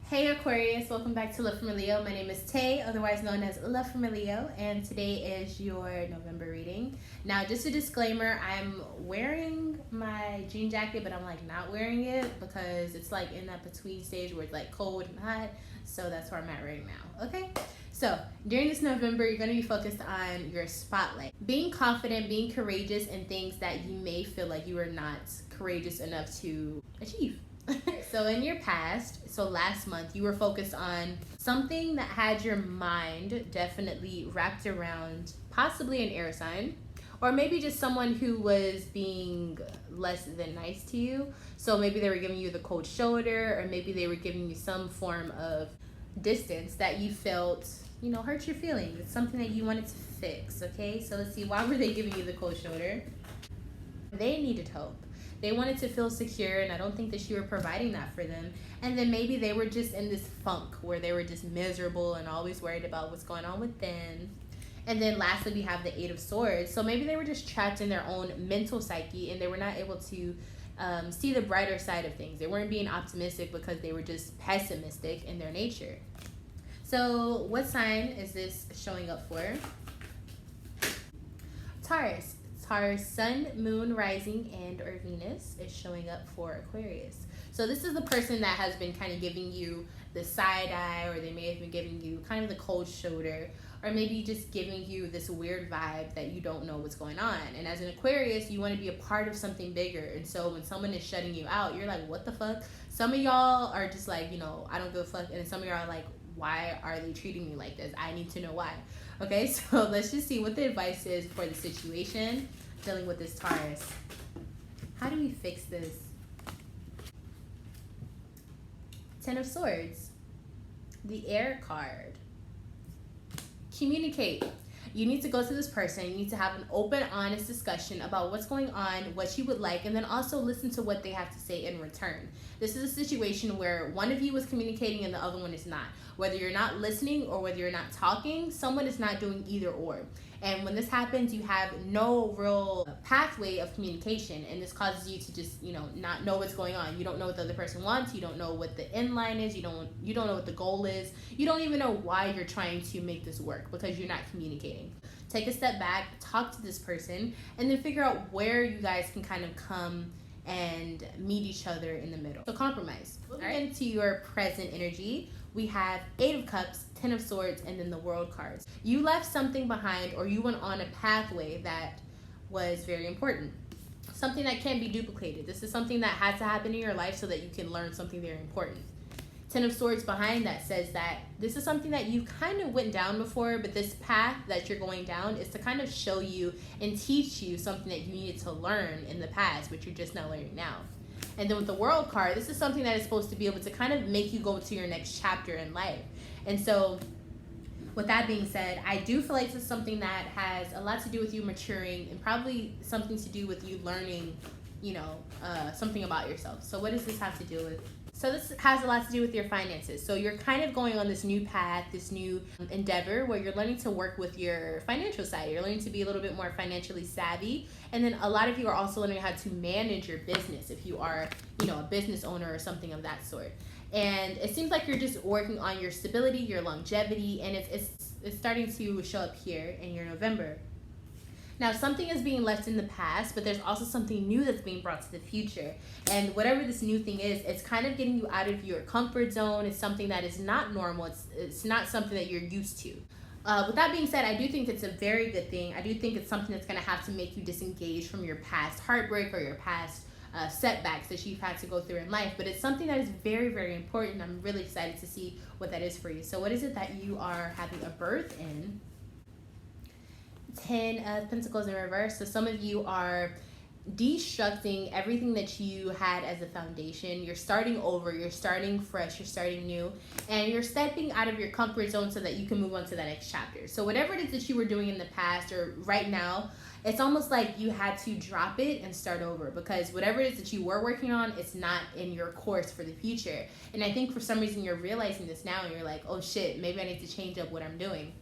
Hey Aquarius, welcome back to lovefromaleo. My name is Tay, otherwise known as lovefromaleo, and today is your November reading. Now, just a disclaimer, I'm wearing my jean jacket, but I'm not wearing it because it's in that between stage where it's cold and hot, so that's where I'm at right now, okay? So, during this November, you're going to be focused on your spotlight. Being confident, being courageous in things that you may feel like you are not courageous enough to achieve. So in your past, so last month, you were focused on something that had your mind definitely wrapped around possibly an air sign, or maybe just someone who was being less than nice to you. So maybe they were giving you the cold shoulder, or maybe they were giving you some form of distance that you felt, hurt your feelings. It's something that you wanted to fix, okay? So let's see, why were they giving you the cold shoulder? They needed hope. They wanted to feel secure, and I don't think that you were providing that for them. And then maybe they were just in this funk where they were just miserable and always worried about what's going on with them. And then lastly, we have the Eight of Swords. So maybe they were just trapped in their own mental psyche, and they were not able to see the brighter side of things. They weren't being optimistic because they were just pessimistic in their nature. So what sign is this showing up for? Taurus. Taurus, Sun, Moon, Rising, and or Venus is showing up for Aquarius. So this is the person that has been kind of giving you the side eye, or they may have been giving you kind of the cold shoulder, or maybe just giving you this weird vibe that you don't know what's going on. And as an Aquarius, you want to be a part of something bigger. And so when someone is shutting you out, you're like, what the fuck? Some of y'all are just I don't give a fuck. And some of y'all are like, why are they treating me like this? I need to know why. Okay, so let's just see what the advice is for the situation dealing with this Taurus. How do we fix this? Ten of Swords. The Air card. Communicate. You need to go to this person. You need to have an open, honest discussion about what's going on, what you would like, and then also listen to what they have to say in return. This is a situation where one of you is communicating and the other one is not. Whether you're not listening or whether you're not talking, someone is not doing either or. And when this happens, you have no real pathway of communication, and this causes you to just, not know what's going on. You don't know what the other person wants. You don't know what the end line is. You don't know what the goal is. You don't even know why you're trying to make this work because you're not communicating. Take a step back, talk to this person, and then figure out where you guys can kind of come and meet each other in the middle. So compromise. Moving into your present energy, we have Eight of Cups, Ten of Swords, and then the World cards. You left something behind, or you went on a pathway that was very important. Something that can't be duplicated. This is something that had to happen in your life so that you can learn something very important. Ten of Swords behind that says that this is something that you kind of went down before, but this path that you're going down is to kind of show you and teach you something that you needed to learn in the past, but you're just not learning now. And then with the World card, this is something that is supposed to be able to kind of make you go to your next chapter in life. And so with that being said, I do feel like this is something that has a lot to do with you maturing, and probably something to do with you learning, something about yourself. So what does this have to do with? So this has a lot to do with your finances. So you're kind of going on this new path, this new endeavor where you're learning to work with your financial side. You're learning to be a little bit more financially savvy. And then a lot of you are also learning how to manage your business if you are, a business owner or something of that sort. And it seems like you're just working on your stability, your longevity, and it's starting to show up here in your November. Now, something is being left in the past, but there's also something new that's being brought to the future. And whatever this new thing is, it's kind of getting you out of your comfort zone. It's something that is not normal. It's not something that you're used to. With that being said, I do think it's a very good thing. I do think it's something that's going to have to make you disengage from your past heartbreak or your past setbacks that you've had to go through in life. But it's something that is very, very important. I'm really excited to see what that is for you. So what is it that you are having a birth in? 10 of Pentacles in reverse. So some of you are destructing everything that you had as a foundation. You're starting over, you're starting fresh, you're starting new, and you're stepping out of your comfort zone so that you can move on to that next chapter. So whatever it is that you were doing in the past or right now, it's almost like you had to drop it and start over, because whatever it is that you were working on, it's not in your course for the future. And I think for some reason you're realizing this now and you're like, oh shit, maybe I need to change up what I'm doing.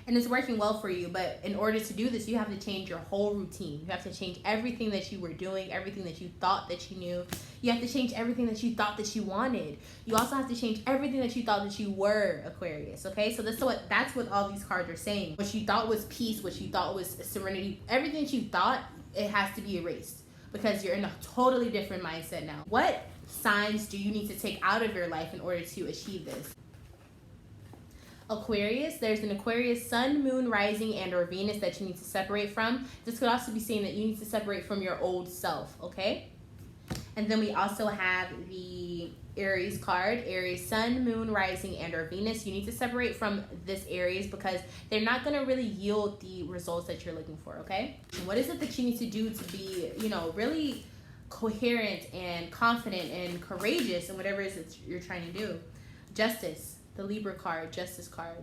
and it's working well for you. But in order to do this, you have to change your whole routine. You have to change everything that you were doing, everything that you thought that you knew. You have to change everything that you thought that you wanted. You also have to change everything that you thought that you were, Aquarius. Okay, so that's what all these cards are saying. What you thought was peace, what you thought was serenity, everything that you thought, it has to be erased, because you're in a totally different mindset now. What signs do you need to take out of your life in order to achieve this? Aquarius, there's an Aquarius sun, moon, rising, and or Venus that you need to separate from. This could also be saying that you need to separate from your old self, okay? And then we also have the Aries card, Aries sun, moon, rising, and or Venus. You need to separate from this Aries because they're not going to really yield the results that you're looking for, okay? What is it that you need to do to be, really coherent and confident and courageous in whatever it is that you're trying to do? Justice. The Libra card, Justice card.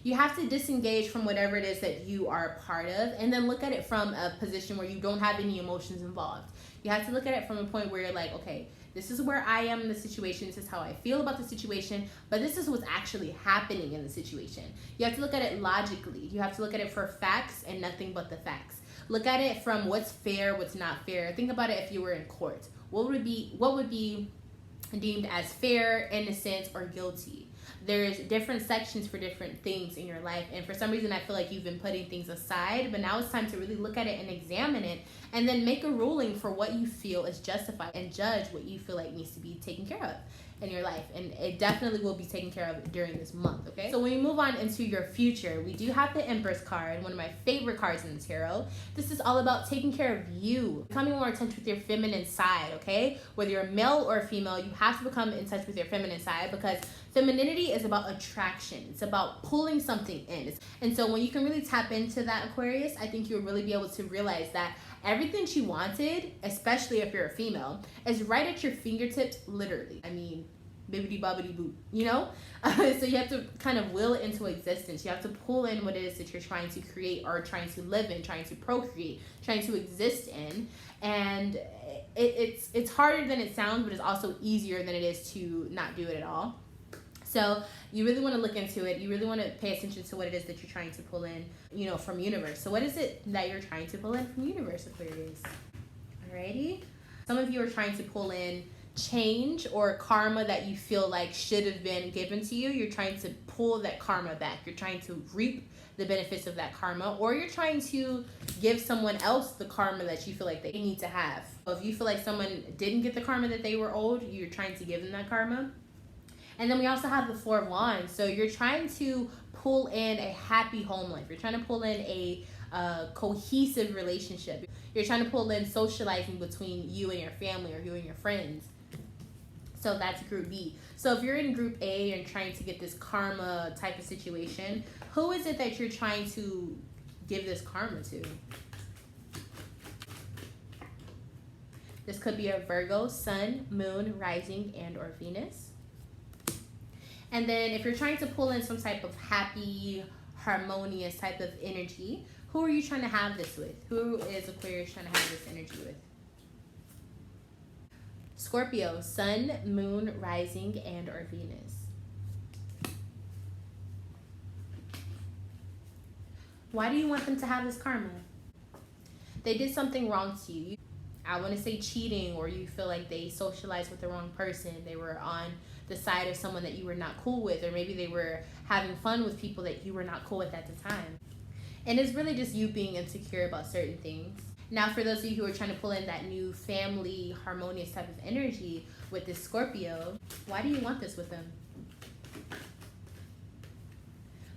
You have to disengage from whatever it is that you are a part of, and then look at it from a position where you don't have any emotions involved. You have to look at it from a point where you're like, okay, this is where I am in the situation, this is how I feel about the situation, but this is what's actually happening in the situation. You have to look at it logically. You have to look at it for facts and nothing but the facts. Look at it from what's fair, what's not fair. Think about it if you were in court. What would be deemed as fair, innocent, or guilty? There's different sections for different things in your life, and for some reason I feel like you've been putting things aside, but now it's time to really look at it and examine it, and then make a ruling for what you feel is justified and judge what you feel like needs to be taken care of in your life. And it definitely will be taken care of during this month, okay? So when we move on into your future, we do have the Empress card, one of my favorite cards in the tarot. This is all about taking care of you, becoming more in touch with your feminine side, okay? Whether you're a male or a female, you have to become in touch with your feminine side, because femininity is about attraction. It's about pulling something in. And so when you can really tap into that, Aquarius, I think you'll really be able to realize that everything she wanted, especially if you're a female, is right at your fingertips, literally. I mean, bibbidi bobbidi boo, So you have to kind of will it into existence. You have to pull in what it is that you're trying to create or trying to live in, trying to procreate, trying to exist in. And it's harder than it sounds, but it's also easier than it is to not do it at all. So you really want to look into it. You really want to pay attention to what it is that you're trying to pull in, from universe. So what is it that you're trying to pull in from universe, Aquarius? Alrighty. Some of you are trying to pull in change or karma that you feel like should have been given to you. You're trying to pull that karma back. You're trying to reap the benefits of that karma, or you're trying to give someone else the karma that you feel like they need to have. So if you feel like someone didn't get the karma that they were owed, you're trying to give them that karma. And then we also have the Four of Wands. So you're trying to pull in a happy home life. You're trying to pull in a cohesive relationship. You're trying to pull in socializing between you and your family or you and your friends. So that's group B. So if you're in group A and trying to get this karma type of situation, who is it that you're trying to give this karma to? This could be a Virgo, sun, moon, rising, and or Venus. And then if you're trying to pull in some type of happy, harmonious type of energy, who are you trying to have this with? Who is Aquarius trying to have this energy with? Scorpio, sun, moon, rising, and or Venus. Why do you want them to have this karma? They did something wrong to you. I want to say cheating, or you feel like they socialized with the wrong person. They were on the side of someone that you were not cool with, or maybe they were having fun with people that you were not cool with at the time. And it's really just you being insecure about certain things. Now, for those of you who are trying to pull in that new family, harmonious type of energy with this Scorpio, why do you want this with them?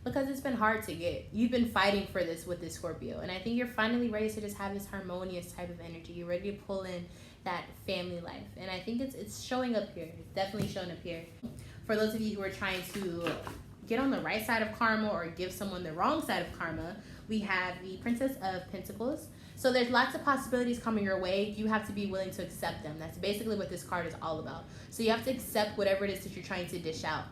Because it's been hard to get. You've been fighting for this with this Scorpio. And I think you're finally ready to just have this harmonious type of energy. You're ready to pull in that family life. And I think it's showing up here. It's definitely showing up here. For those of you who are trying to get on the right side of karma or give someone the wrong side of karma, we have the Princess of Pentacles. So there's lots of possibilities coming your way. You have to be willing to accept them. That's basically what this card is all about. So you have to accept whatever it is that you're trying to dish out.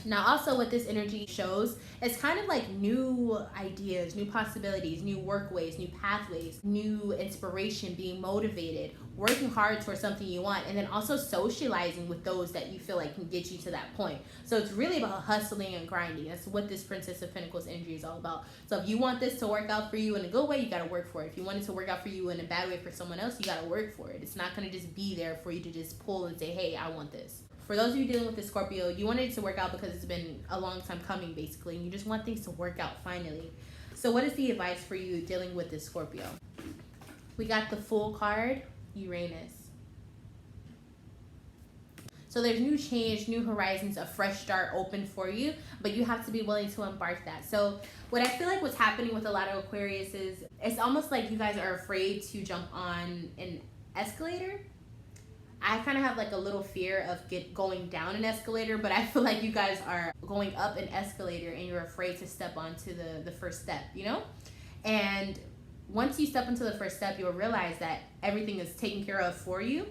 Now, also what this energy shows is kind of like new ideas, new possibilities, new workways, new pathways, new inspiration, being motivated, working hard towards something you want, and then also socializing with those that you feel like can get you to that point. So it's really about hustling and grinding. That's what this Princess of Pentacles energy is all about. So if you want this to work out for you in a good way, you got to work for it. If you want it to work out for you in a bad way for someone else, you got to work for it. It's not going to just be there for you to just pull and say, hey, I want this. For those of you dealing with the Scorpio, you wanted it to work out because it's been a long time coming, basically, and you just want things to work out finally. So what is the advice for you dealing with this Scorpio? We got the Fool card, Uranus. So there's new change, new horizons, a fresh start open for you, but you have to be willing to embark that. So what I feel like what's happening with a lot of Aquarius is it's almost like you guys are afraid to jump on an escalator. I kind of have like a little fear of going down an escalator, but I feel like you guys are going up an escalator and you're afraid to step onto the first step, you know? And once you step into the first step, you'll realize that everything is taken care of for you,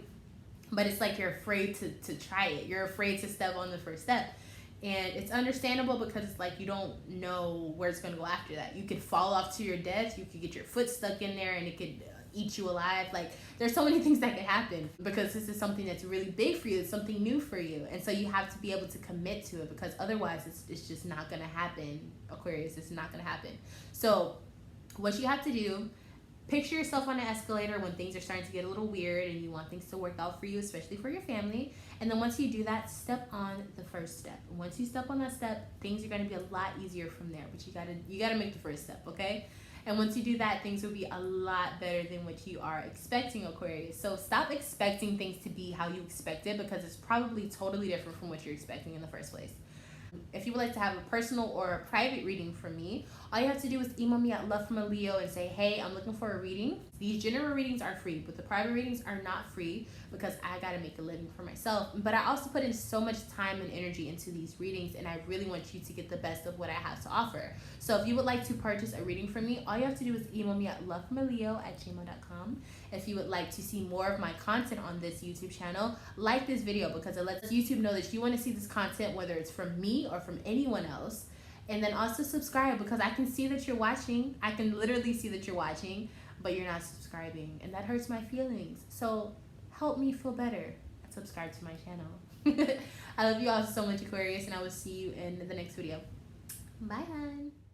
but it's like you're afraid to try it. You're afraid to step on the first step. And it's understandable because it's like you don't know where it's going to go after that. You could fall off to your death. You could get your foot stuck in there and it could eat you alive. Like, there's so many things that could happen because this is something that's really big for you. It's something new for you. And so you have to be able to commit to it because otherwise it's just not going to happen, Aquarius. It's not going to happen. So what you have to do, picture yourself on an escalator when things are starting to get a little weird and you want things to work out for you, especially for your family. And then once you do that, step on the first step. Once you step on that step, things are going to be a lot easier from there. But you gotta make the first step, okay? And once you do that, things will be a lot better than what you are expecting, Aquarius. So stop expecting things to be how you expect it because it's probably totally different from what you're expecting in the first place. If you would like to have a personal or a private reading from me, all you have to do is email me at lovefromaleo and say, hey, I'm looking for a reading. These general readings are free, but the private readings are not free because I got to make a living for myself. But I also put in so much time and energy into these readings, and I really want you to get the best of what I have to offer. So if you would like to purchase a reading from me, all you have to do is email me at lovefromaleo@gmail.com. If you would like to see more of my content on this YouTube channel, like this video because it lets YouTube know that you want to see this content, whether it's from me or from anyone else. And then also subscribe because I can see that you're watching. I can literally see that you're watching, but you're not subscribing. And that hurts my feelings. So help me feel better and subscribe to my channel. I love you all so much, Aquarius, and I will see you in the next video. Bye, hon.